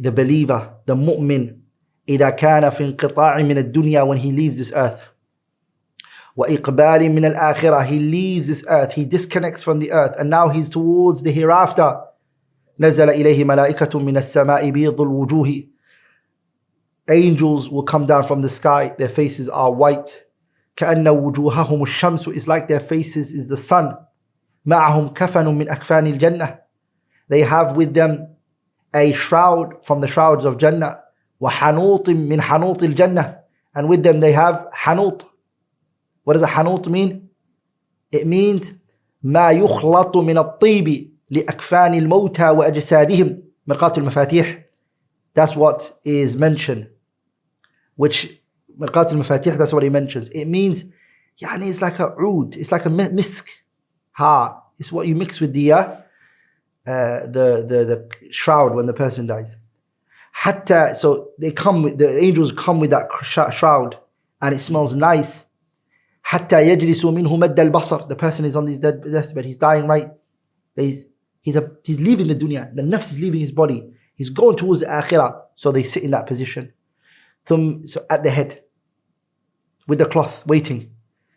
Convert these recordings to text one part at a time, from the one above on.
the believer, the mu'min, إذا كان في انقطاع من الدنيا, when he leaves this earth, وإقبال من الآخرة, he leaves this earth, he disconnects from the earth, and now he's towards the hereafter. نزل إليه ملائكة من السماء بيض الوجوه. Angels will come down from the sky, their faces are white. كأن وجوههم الشمس, is like their faces is the sun. معهم كفن من أكفان الجنة, they have with them a shroud from the shrouds of Jannah. وحنوط من حنوط الجنة, and with them they have حنوط. What does a حنوط mean? It means ما يخلط من الطيب لأكفان الموتى وأجسادهم. مرقات المفاتيح, that's what is mentioned. Which مرقات المفاتيح, that's what he mentions. It means يعني it's like a oud, it's like a misk. It's what you mix with the shroud when the person dies. Hatta, so the angels come with that shroud, and it smells nice. Hatta yajlisu minhu madda al-basar. The person is on his deathbed, he's dying, right? He's leaving the dunya. The nafs is leaving his body. He's going towards the akhirah. So they sit in that position. So at the head, with the cloth, waiting.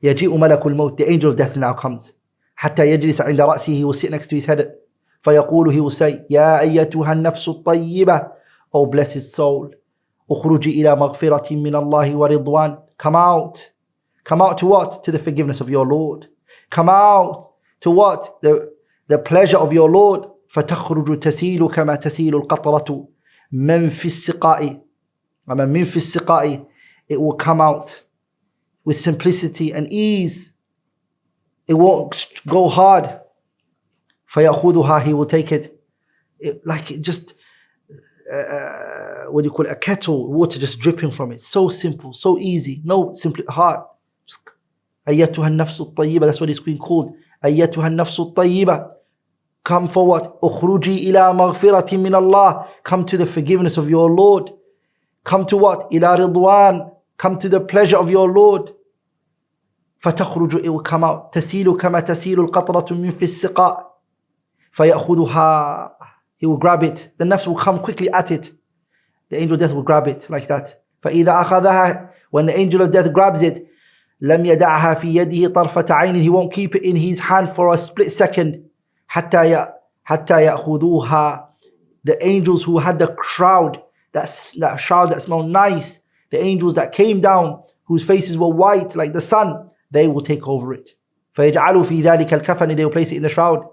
Yaji'u malakul maut. The angel of death now comes. Hatta yajlisa inda ra'sihi, he will sit next to his head. فيقول, he will say, يا أيتها النفس الطيبة, O blessed soul, اخرجي إلى مغفرة من الله ورضوان. Come out. Come out to what? To the forgiveness of your Lord. Come out to what? The pleasure of your Lord. فتخرج تسيل كما تسيل القطرة من في السقاء. من في السقاء. It will come out with simplicity and ease. It won't go hard. فيأخذها, he will take it. Like it just, what do you call it? A kettle, water just dripping from it. So simple, so easy. No, simply hard. أيتها النفس الطيبة, that's what it's being called. أيتها النفس الطيبة. Come for what? أخرجي إلى مغفرة من الله. Come to the forgiveness of your Lord. Come to what? إلى رضوان. Come to the pleasure of your Lord. فتخرج, it will come out. تسيل كما تسيل القطرة من في السقاء. فيأخذها, he will grab it. The nafs will come quickly at it. The angel of death will grab it like that. فإذا أخذها, when the angel of death grabs it, لم يدعها في يده طرفة عين, he won't keep it in his hand for a split second. حتى يأخذوها. The angels who had the shroud, that shroud that smelled nice, the angels that came down, whose faces were white like the sun, they will take over it. فيجعلوا في ذلك الكفن, they will place it in the shroud.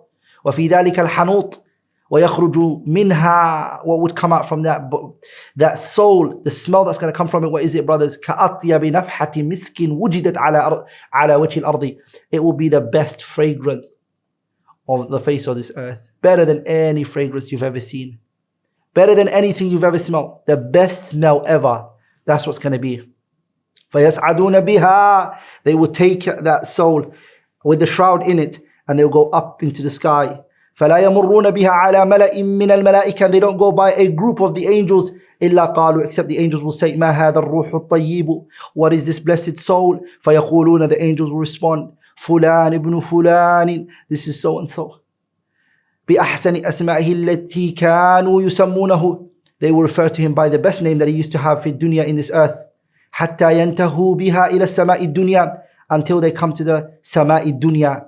وفي ذلك الحنوط ويخرج منها, what would come out from that soul, the smell that's going to come from it, what is it, brothers? كأطيب نفحة مسك وجدت على وجه الأرض. It will be the best fragrance of the face of this earth, better than any fragrance you've ever seen, better than anything you've ever smelled, the best smell ever. That's what's going to be. فيسعدون بها, they will take that soul with the shroud in it, and they'll go up into the sky. فلا يمرون بها على ملأ من الملائكة, they don't go by a group of the angels, إلا قالوا, except the angels will say, ما هذا الروح الطيب, what is this blessed soul? فيقولون, the angels will respond, فلان ابن فلان, this is so and so. بأحسن أسمائه التي كانوا يسمونه, they will refer to him by the best name that he used to have في الدنيا, in this earth. حتى ينتهوا بها إلى السماء الدنيا, until they come to the سماء الدنيا.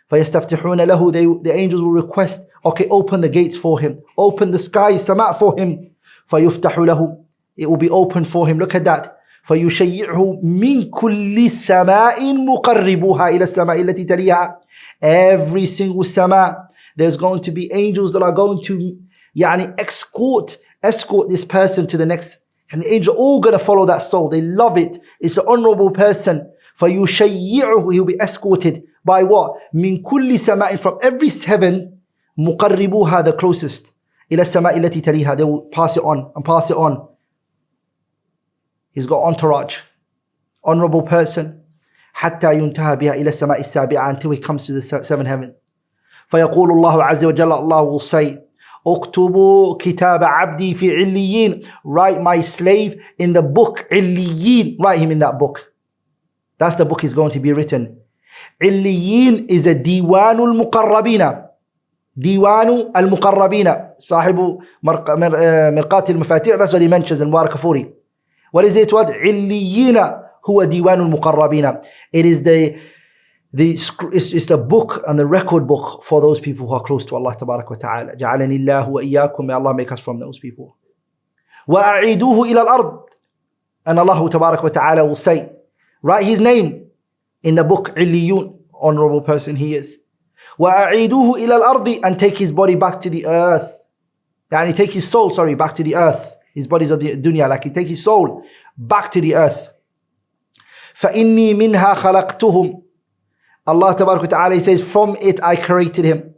فيستفتحون له, the angels will request, okay, open the gates for him, open the sky, sama for him. فيفتح له, it will be open for him. Look at that. فيشيعه من كل سماء مقربوها إلى السماء التي تليها. Every single sama, there's going to be angels that are going to escort this person to the next, and the angels are all going to follow that soul. They love it. It's an honorable person. فيشيعه, he will be escorted by what? من كل سماء, from every heaven, مقربوها, the closest, إلى السماء التي تليها, they will pass it on and pass it on. He's got entourage, honorable person. حتى ينتهى بها إلى السماء السابعة, until he comes to the seventh heaven. فيقول الله عز وجل, Allah will say, اكتبوا كتاب عبدي في عليين, write my slave in the book عليين, write him in that book. That's the book is going to be written. عليين is a diwanul muqarrabina. Diwanu al-Muqarrabina. Sahibu Mirqati al-Mafatih. That's what he mentions in Mubarakafuri. What is it? What? Illiyina huwa Diwanu al-Muqarrabina. It is it's the book and the record book for those people who are close to Allah Tabarak wa Ta'ala. Ja'alani Allahu wa iyyakum. May Allah make us from those people. وَأَعِيدُوهُ إِلَى الْأَرْضِ. And Allah Tabarak wa Ta'ala will say, write his name in the book, Illiyun, honorable person he is. وَأَعِيدُوهُ إِلَى الْأَرْضِ. And take his body back to the earth. Yani take his soul, back to the earth. His body's of the dunya, like he take his soul back to the earth. فَإِنِّي مِنْهَا خَلَقْتُهُمْ. Allah Tabarak wa Ta'ala says, from it I created him.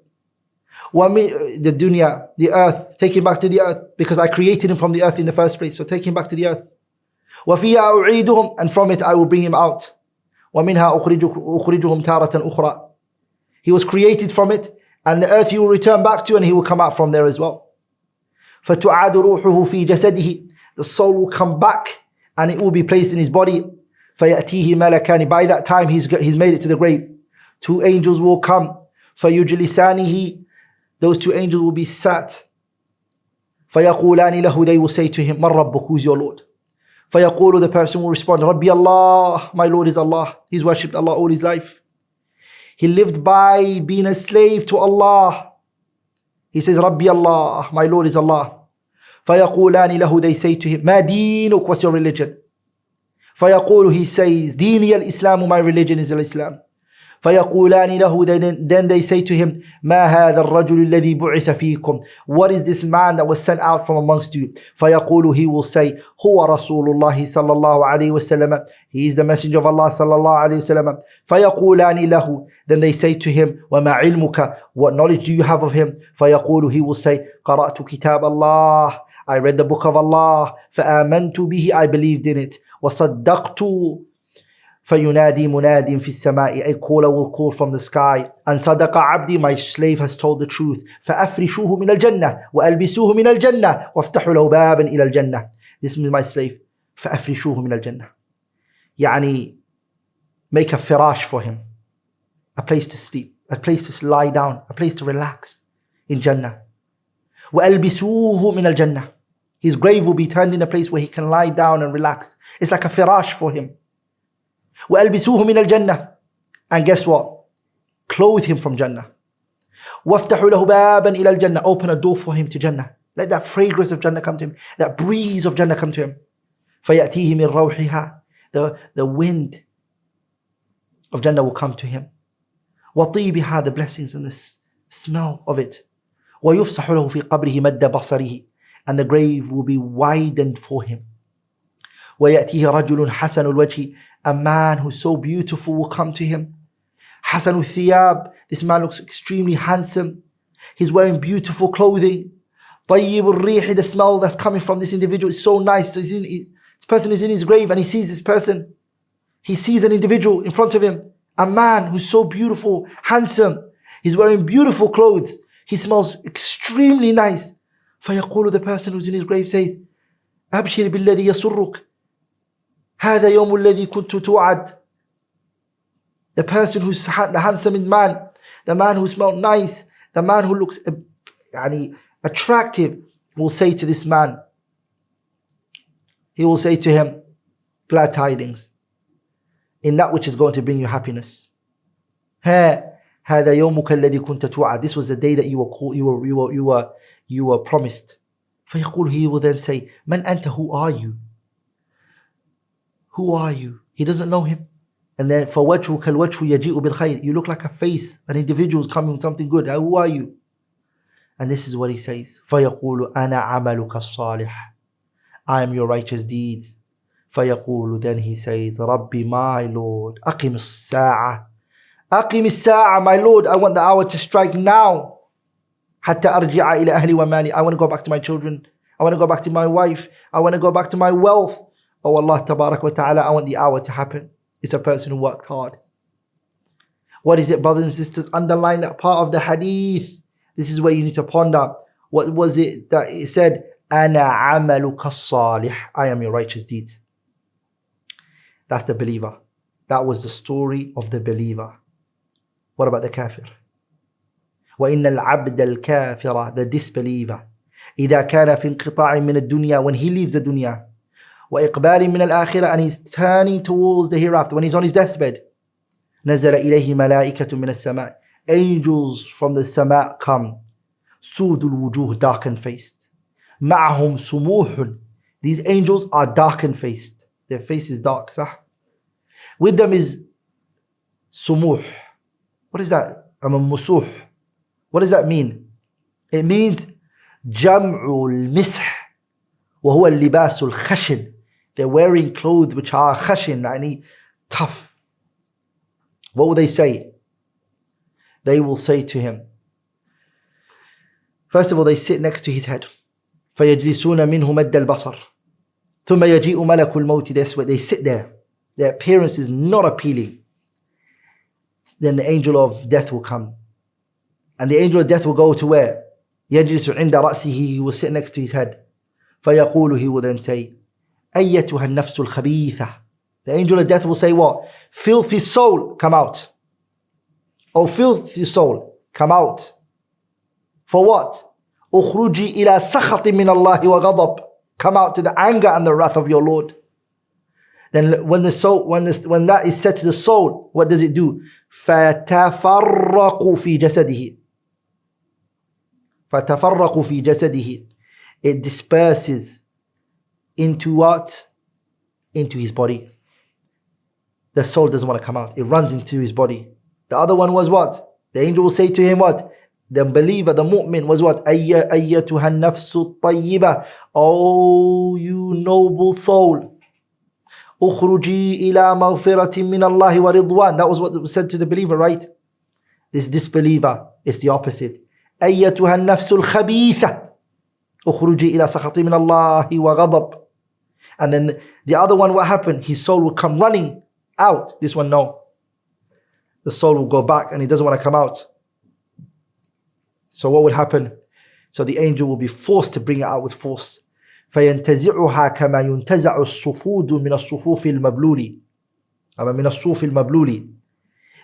The dunya, the earth, take him back to the earth, because I created him from the earth in the first place, so take him back to the earth. وَفِيهَا أُعِيدُهُمْ. And from it I will bring him out. وَمِنْهَا أُخْرِجُهُمْ تَارَةً أُخْرَى. He was created from it, and the earth he will return back to, and he will come out from there as well. فَتُعَادُ رُوحُهُ فِي جَسَدِهِ. The soul will come back, and it will be placed in his body. فَيَأْتِيهِ مَلَكَانِ. By that time he's made it to the grave. 2 angels will come. فَيُجْلِسَانِهِ. Those 2 angels will be sat. فَيَقُولَانِ لَهُ. They will say to him, مَنْ رَبُّكَ? Who's your Lord? فَيَقُولُ. The person will respond, رَبِّي Allah. My Lord is Allah. He's worshipped Allah all his life. He lived by being a slave to Allah. He says, رَبِّي Allah. My Lord is Allah. فَيَقُولَانِ لَهُ. They say to him, مَا دِينُكَ? What's your religion? فَيَقُولُ. He says, دِينِيَ الْإِسْلَامُ. My religion is Islam. فَيَقُولَانِ لَهُ. Then they say to him, مَا هَذَا الرَّجُلُ الَّذِي بُعِثَ فِيكُمْ. What is this man that was sent out from amongst you? فَيَقُولُ. He will say, هُوَ رَسُولُ اللَّهِ صَلَّى اللَّهُ عَلَيْهِ وَسَلَّمَ. He is the messenger of Allah صلى الله عليه وسلم. فَيَقُولَانِ لَهُ. Then they say to him, وَمَا عِلْمُكَ? What knowledge do you have of him? فَيَقُولُ. He will say, قَرَأْتُ كِتَابَ اللَّهِ. I read the book of Allah. فَآمَنْتُ بِهِ. I believed in it. وَصَدَّقْتُ. فَيُنَادِي مُنَادٍ فِي السَّمَاءِ. A caller will call from the sky. And صَدَقَ عَبْدِي. My slave has told the truth. فَأَفْرِشُوهُ مِنَ الْجَنَّةِ وَأَلْبِسُوهُ مِنَ الْجَنَّةِ وَافْتَحُوا لَهُ بَابًا إِلَى الْجَنَّةِ. This is my slave. فَأَفْرِشُوهُ مِنَ الْجَنَّةِ. يعني make a firash for him. A place to sleep. A place to lie down. A place to relax in Jannah. وَأَلْبِسُوهُ مِنَ الْجَنَّةِ. His grave will be turned in a place where he can lie down and relax. It's like a firash for him. وَأَلْبِسُوهُ مِنَ الْجَنَّةِ. And guess what? Clothe him from Jannah. وَافْتَحُوا لَهُ بَابًا إِلَى الْجَنَّةِ. Open a door for him to Jannah. Let that fragrance of Jannah come to him. That breeze of Jannah come to him. فَيَأْتِيهِ مِنْ رَوْحِهَا. The wind of Jannah will come to him. وَطِيبِهَا. The blessings and the smell of it. وَيُفْسَحُ لَهُ فِي قَبْرِهِ مَدَّ بَصَرِهِ. And the grave will be widened for him. وَيَأْتِيهِ رَجُلٌ حَسَنُ الْوَجْهِ. A man who's so beautiful will come to him. حَسَنُ الثِّيَابِ. This man looks extremely handsome. He's wearing beautiful clothing. طَيِّبُ الرِّيحِ. The smell that's coming from this individual is so nice. So this person is in his grave and he sees this person. He sees an individual in front of him. A man who's so beautiful, handsome. He's wearing beautiful clothes. He smells extremely nice. فَيَقُولُ. The person who's in his grave says, أَبْشِرْ بِالَّذِي يَسُرُّكَ. هذا يوم الذي كنت توعد. The person who's the handsome man, the man who smells nice, the man who looks attractive, will say to this man, he will say to him, glad tidings in that which is going to bring you happiness. هذا يومك الذي كنت توعد. This was the day that you were promised. فيقول. He will then say, من أنت? Who are you? Who are you? He doesn't know him. And then فَوَجْهُكَ الْوَجْهُ يَجِئُ بِالْخَيْرِ. You look like a face, an individual is coming with something good. Who are you? And this is what he says. فَيَقُولُ أَنَا عَمَلُكَ الصَّالِحِ. I am your righteous deeds. فَيَقُولُ. Then he says, رَبِّي, my Lord, أَقِمِ السَّاعَةِ. أَقِمِ السَّاعَةِ. My Lord, I want the hour to strike now. حَتَّى أَرْجِعَ إِلَى أَهْلِ وَمَالِي. I want to go back to my children. I want to go back to my wife. I want to go back to my wealth. Oh Allah Tabarak wa Ta'ala, I want the hour to happen. It's a person who worked hard. What is it, brothers and sisters? Underline that part of the hadith. This is where you need to ponder. What was it that it said? أَنَا عَمَلُكَ الصَّالِحِ. I am your righteous deeds. That's the believer. That was the story of the believer. What about the kafir? وإن العبد الكافر, the disbeliever, إذا كان في انقطاع من الدنيا, when he leaves the dunya, وإقبال من الآخرة, and he's turning towards the hereafter, when he's on his deathbed, نزل إليه ملائكة من السماء, angels from the sama come, سود الوجوه, darkened faced, معهم سموح, these angels are darkened faced, their face is dark, صح? With them is sumuh. What is that? Musuh. What does that mean? It means jam'u al-mish wa huwa al-libas al-khashin. They're wearing clothes which are khashin, yani tough. What will they say? They will say to him, first of all, they sit next to his head. فَيَجْلِسُونَ مِنْهُ مَدَّ الْبَصَرِ ثُمَّ يَجِيءُ مَلَكُ الْمَوْتِ. They sit there. Their appearance is not appealing. Then the angel of death will come. And the angel of death will go to where? يَجْلِسُ عِنْدَ رَأْسِهِ, he will sit next to his head. فَيَقُولُ, he will then say, أَيَّتُهَا النَّفْسُ الْخَبِيثَةِ. The angel of death will say what? Filthy soul, come out. Oh, filthy soul, come out. For what? أُخْرُجِي إِلَى سَخَطٍ مِّنَ اللَّهِ وَغَضَبٍ. Come out to the anger and the wrath of your Lord. Then when that is said to the soul, what does it do? فَتَفَرَّقُ فِي جَسَدِهِ. فَتَفَرَّقُ فِي جَسَدِهِ. It disperses into what? Into his body. The soul doesn't want to come out. It runs into his body. The other one was what? The angel will say to him what? The believer, the mu'min was what? أَيَّتُهَا النَّفْسُ الطَّيِّبَةِ. Oh, you noble soul. أُخْرُجِي إِلَى مَغْفِرَةٍ مِّنَ اللَّهِ وَرِضْوَانٍ. That was what was said to the believer, right? This disbeliever is the opposite. أَيَّتُهَا النَّفْسُ الْخَبِيثَةِ أُخْرُجِي إِلَى سَخَطٍ مِّنَ اللَّهِ وَغَضَبٍ. And then the other one, what happened? His soul will come running out. This one, no. The soul will go back and he doesn't want to come out. So what would happen? So the angel will be forced to bring it out with force. فَيَنْتَزِعُهَا كَمَا يُنْتَزَعُ الصُّفُودُ مِنَ الصُّفُوفِ الْمَبْلُولِ. مِنَ الصُّوفِ الْمَبْلُولِ.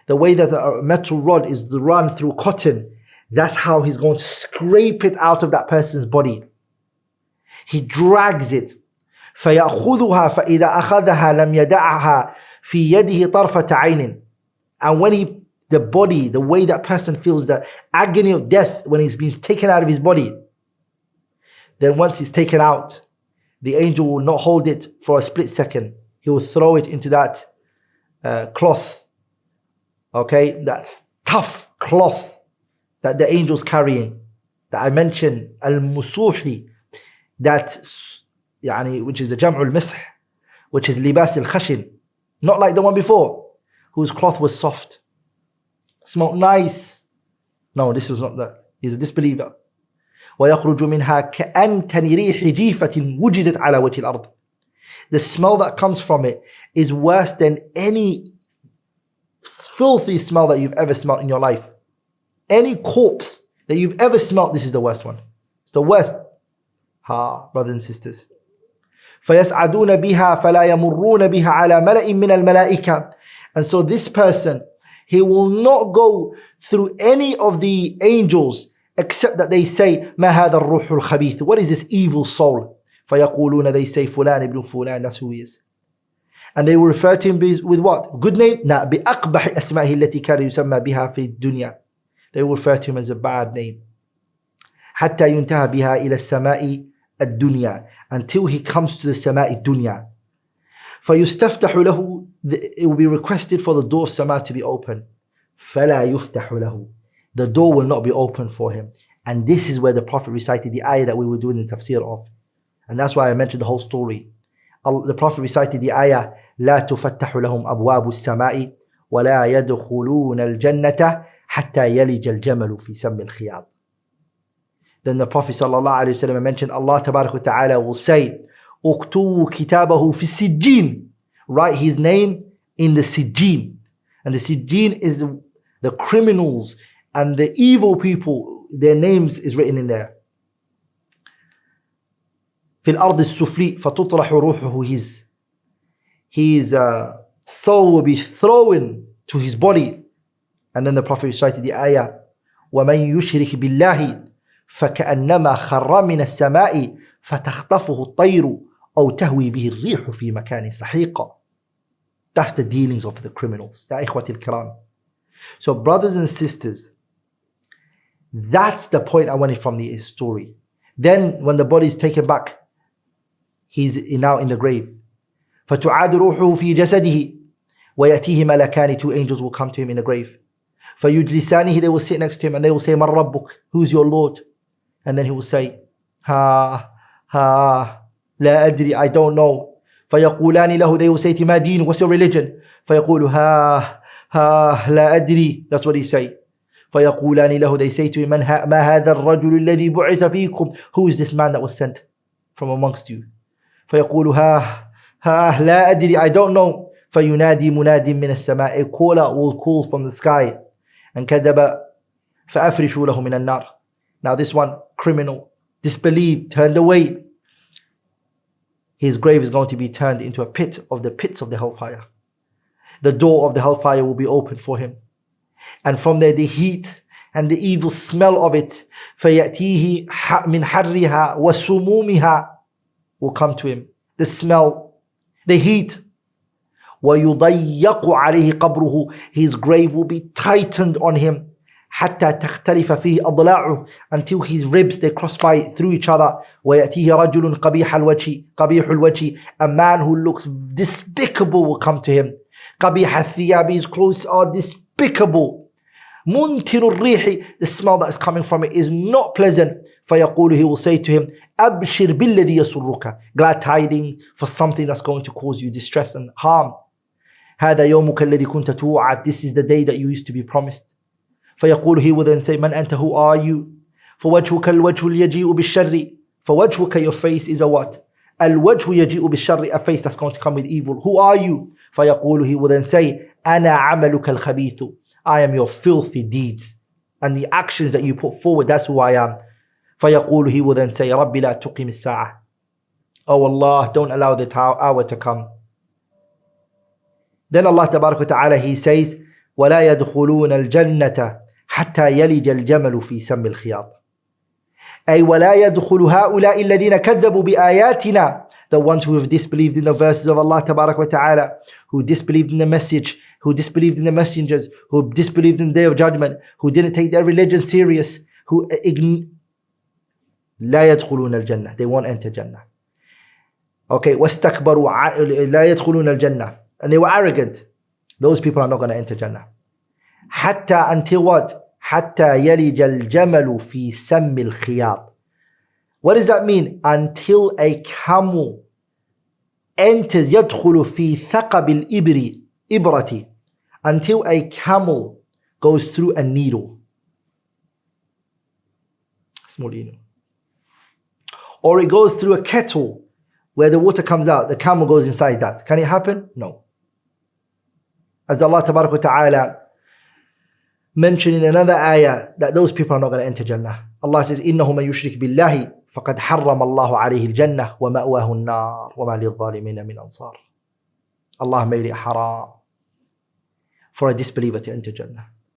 The way that a metal rod is run through cotton, that's how he's going to scrape it out of that person's body. He drags it. فَيَأْخُذُهَا فَإِذَا أَخَذَهَا لَمْ يَدَعَهَا فِي يَدِهِ طَرْفَةَ عَيْنٍ. And when the body, the way that person feels the agony of death when he's been taken out of his body, then once it's taken out, the angel will not hold it for a split second. He will throw it into that cloth, okay, that tough cloth that the angel's carrying, that I mentioned, al-musuhi, that which is the jam'u al-mish, which is libas al-khashin, not like the one before, whose cloth was soft, smelled nice. No, this was not that. He's a disbeliever. وَيَخْرُجُ مِنْهَا كَأَنْتَنِ رِيحِ جِيفَةٍ وُجِدَتْ عَلَى وَجْهِ الْأَرْضِ. The smell that comes from it is worse than any filthy smell that you've ever smelled in your life. Any corpse that you've ever smelled, this is the worst one. It's the worst. Brothers and sisters. فَيَسْعَدُونَ بِهَا فَلَا يَمُرُّونَ بِهَا عَلَى مَلَئٍ مِّنَ الْمَلَائِكَةِ. And so this person, he will not go through any of the angels except that they say, مَا هَذَا الرُّوحُ الْخَبِيثُ. What is this evil soul? فَيَقُولُونَ, they say, فُلَانِ ibn فُلَانِ, that's who he is. And they will refer to him with what? Good name? لا, بِأَقْبَحِ أَسْمَائِهِ الَّتِي كَانَ يُسَمَّى بِهَا فِي الدُّنْيَا. They will refer to him as a bad name. حَتَّى يُنْتَهَى بِهَا إِلَى السَّمَاءِ الدُّنْيَا. Until he comes to the سَمَاءِ الدُّنْيَا. فَيُسْتَفْتَحُ لَهُ. It will be requested for the door of Sama to be open. فَلَا يُفْتَحُ لَهُ. The door will not be open for him. And this is where the Prophet recited the ayah that we were doing the tafsir of. And that's why I mentioned the whole story. The Prophet recited the ayah, لا تفتح لهم أبواب السماء ولا يدخلون الجنة حتى يلج الجمل في سم الخياط. Then the Prophet ﷺ mentioned Allah Tabarak wa Ta'ala will say, اكتبوا كتابه في السجين. Write his name in the sijjin. And the sijjin is the criminals and the evil people, their names is written in there. في الأرض السفلي فتطرح روحه. His soul will be thrown to his body. And then the Prophet recited the ayah, وَمَنْ يُشْرِكْ بِاللَّهِ فَكَأَنَّمَا خَرَّ مِنَ السَّمَاءِ فَتَخْطَفُهُ الطَّيْرُ أَوْ تَهْوِي بِهِ الرِّيحُ فِي مَكَانٍ سَحِيقٍ. That's the dealings of the criminals. Ya ikhwati al-kiram. So brothers and sisters, that's the point I wanted from the story. Then when the body is taken back, he's now in the grave. فَتُعَادُ رُوحُهُ فِي جَسَدِهِ وَيَأْتِيهِ مَلَكَانِ. Two angels will come to him in the grave. فَيُجْلِسَانِهِ. They will sit next to him and they will say, مَنْ رَبُّكَ? Who's your Lord? And then he will say, لَا أَدْرِي, I don't know. فَيَقُولَانِ لَهُ. They will say to him, مَا دِينُ? What's your religion? فَيَقُولُ لَا أَدْرِي. That's what he say. فَيَقُولَانِ لَهُ. They say to him, مَا هَذَا الرَّجُلُ الَّذِي بُعِثَ فِيكُمْ? Who is this man that was sent from amongst you? فَيَقُولُ لَا أَدْرِي, I don't know. فَيُنَادِي مُنَادٍ مِّنَ السَّمَاءِ. A caller will call from the sky. And كَذَبَ فَأَفْرِشُوا لَهُ مِنَ النَّارِ. Now this one, criminal, disbelieved, turned away. His grave is going to be turned into a pit of the pits of the hellfire. The door of the hellfire will be opened for him. And from there the heat and the evil smell of it, فَيَأْتِيهِ مِنْ حَرِّهَا وَسُمُومِهَا, will come to him. The smell, the heat. وَيُضَيَّقُ عَلَيْهِ قَبْرُهُ. His grave will be tightened on him. حَتَّى تَخْتَلِفَ فِيهِ أَضْلَاعُهُ. Until his ribs, they cross by through each other. وَيَأْتِيهِ رَجُلٌ قَبِيحُ الْوَجْهِ. A man who looks despicable will come to him. قَبِيحَ الثِّيَابِ. His clothes are despicable. مُنْتِنُ الرِّيحِ. The smell that is coming from it is not pleasant. فَيَقُولُ. He will say to him, أَبْشِرْ بِالَّذِي يَسُرُّكَ. Glad tidings for something that's going to cause you distress and harm. هذا يومك الذي كنت توعد. This is the day that you used to be promised. فيقول. He will then say, من أنت? Who are you? فوجهك الوجه اليجيء بالشر. فوجهك, your face is a what? الوجه يجيء بالشر, a face that's going to come with evil. Who are you? فيقول. He will then say, أنا عملك الخبيث. I am your filthy deeds and the actions that you put forward. That's who I am. فيقول. He will then say, ربي لا تقم الساعة. Oh Allah, don't allow the hour to come. Then Allah Tabarak wa Ta'ala, He says, وَلَا يَدْخُلُونَ الْجَنَّةَ حَتَّى يَلِجَ الْجَمَلُ فِي سَمِّ الْخِيَاطِ. أي وَلَا يَدْخُلُ هَؤُلَاءِ الَّذِينَ كَذَّبُوا بِآيَاتِنَا. The ones who have disbelieved in the verses of Allah Tabarak wa Ta'ala, who disbelieved in the message, who disbelieved in the messengers, who disbelieved in the Day of Judgment, who didn't take their religion serious, who لا يدخلون الجنة. They won't enter Jannah. Okay, وَاسْتَكْبَرُوا لَا يَدْخُلُونَ الْجَنَّةِ. And they were arrogant. Those people are not going to enter Jannah. حتى, until what? حتى يلج الجمل في سم الخياط. What does that mean? Until a camel enters, يدخل في ثقب الإبرة. Until a camel goes through a needle. Small needle. Or it goes through a kettle where the water comes out. The camel goes inside that. Can it happen? No. As Allah Tabarak wa Ta'ala mentioned in another ayah that those people are not going to enter Jannah. Allah says, إِنَّهُ مَنْ يُشْرِكْ بِاللَّهِ فَقَدْ حَرَّمَ اللَّهُ عَلَيْهِ الْجَنَّةِ وَمَأْوَاهُ النَّارُ وَمَا لِلظَّالِمِينَ مِنْ أَنصَارٍ. Allah made it haram for a disbeliever to enter Jannah.